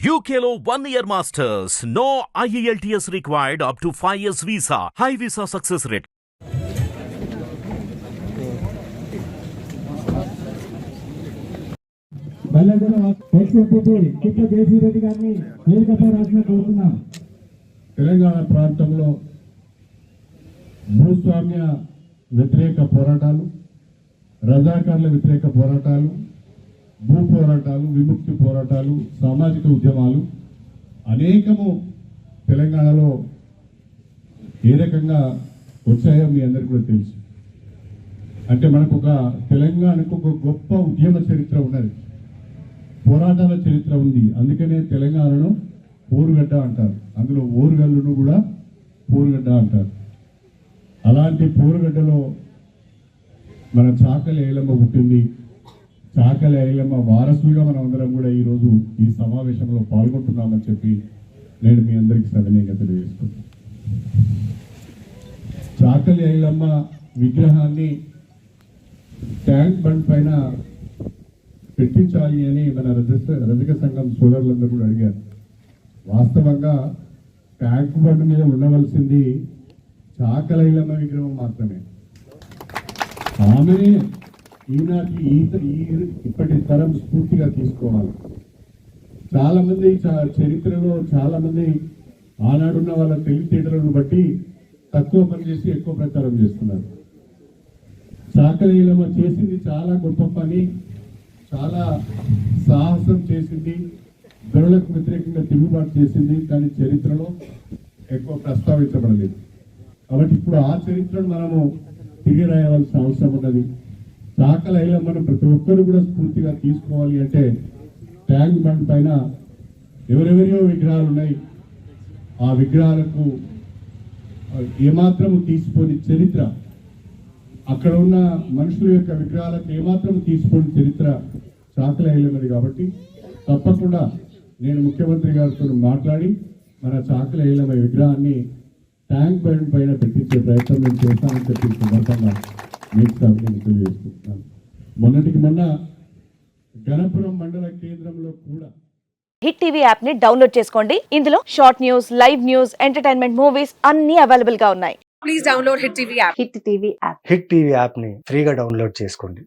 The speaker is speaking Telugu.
UKLO 1 year masters. No IELTS required up to 5 years visa. High visa success rate. Telangana ప్రాంతంలో భూస్వామ్య వ్యతిరేక పోరాటాలు, రజాకార్ల వ్యతిరేక పోరాటాలు, భూ పోరాటాలు, విముక్తి పోరాటాలు, సామాజిక ఉద్యమాలు అనేకము తెలంగాణలో ఏ రకంగా వచ్చాయో మీ అందరికీ కూడా తెలుసు. అంటే మనకు తెలంగాణకు ఒక గొప్ప ఉద్యమ చరిత్ర ఉన్నది, పోరాటాల చరిత్ర ఉంది. అందుకనే తెలంగాణను పోరుగడ్డ అంటారు, అందులో ఓరుగల్లును కూడా పోరుగడ్డ అంటారు. అలాంటి పోరుగడ్డలో మన చాకలి ఐలమ్మ పుట్టింది. చాకలి ఐలమ్మ వారసులుగా మనం అందరం కూడా ఈరోజు ఈ సమావేశంలో పాల్గొంటున్నామని చెప్పి నేను మీ అందరికీ సవినయంగా తెలియజేస్తున్నాను. చాకలి ఐలమ్మ విగ్రహాన్ని ట్యాంక్ బండ్ పైన పెట్టించాలి అని మన రజక సంఘం సోదరులందరూ కూడా అడిగారు. వాస్తవంగా ట్యాంక్ బండ్ మీద ఉండవలసింది చాకలి ఐలమ్మ విగ్రహం మాత్రమే. ఆమెనే ఈనాటి ఇప్పటి తరం స్ఫూర్తిగా తీసుకోవాలి. చాలా మంది చరిత్రలో చాలా మంది ఆనాడున్న వాళ్ళ తెలివితేటలను బట్టి తక్కువ పని చేసి ఎక్కువ ప్రచారం చేస్తున్నారు. చాకలి ఐలమ్మ చేసింది చాలా గొప్ప పని, చాలా సాహసం చేసింది, దొరలకు వ్యతిరేకంగా తిరుగుబాటు చేసింది. కానీ చరిత్రలో ఎక్కువ ప్రస్తావించబడలేదు. కాబట్టి ఇప్పుడు ఆ చరిత్రను మనము తిరిగి రాయవలసిన అవసరం ఉన్నది. చాకలి ఐలమ్మను ప్రతి ఒక్కరు కూడా స్ఫూర్తిగా తీసుకోవాలి అంటే ట్యాంక్ బండ్ పైన ఎవరెవరియో విగ్రహాలు ఉన్నాయి. ఆ విగ్రహాలకు ఏమాత్రము తీసిపోని చరిత్ర, అక్కడ ఉన్న మనుషుల యొక్క విగ్రహాలకు ఏమాత్రం తీసిపోని చరిత్ర చాకలి ఐలమ్మది. కాబట్టి తప్పకుండా నేను ముఖ్యమంత్రి గారితో మాట్లాడి మన చాకలి ఐలమ్మ విగ్రహాన్ని ట్యాంక్ బండ్ పైన పెట్టించే ప్రయత్నం నేను చేస్తానని చెప్పి సందర్భంగా మీకు నేను తెలియజేస్తున్నాను. మొన్నటికి మొన్న గణపురం మండల కేంద్రంలో కూడా హిట్ టీవీ యాప్ ని డౌన్లోడ్ చేసుకోండి. ఇందులో short news, live news, entertainment movies అన్ని అవైలబుల్ గా ఉన్నాయి. Please download hit TV app. Hit TV app ని ఫ్రీగా డౌన్లోడ్ చేసుకోండి.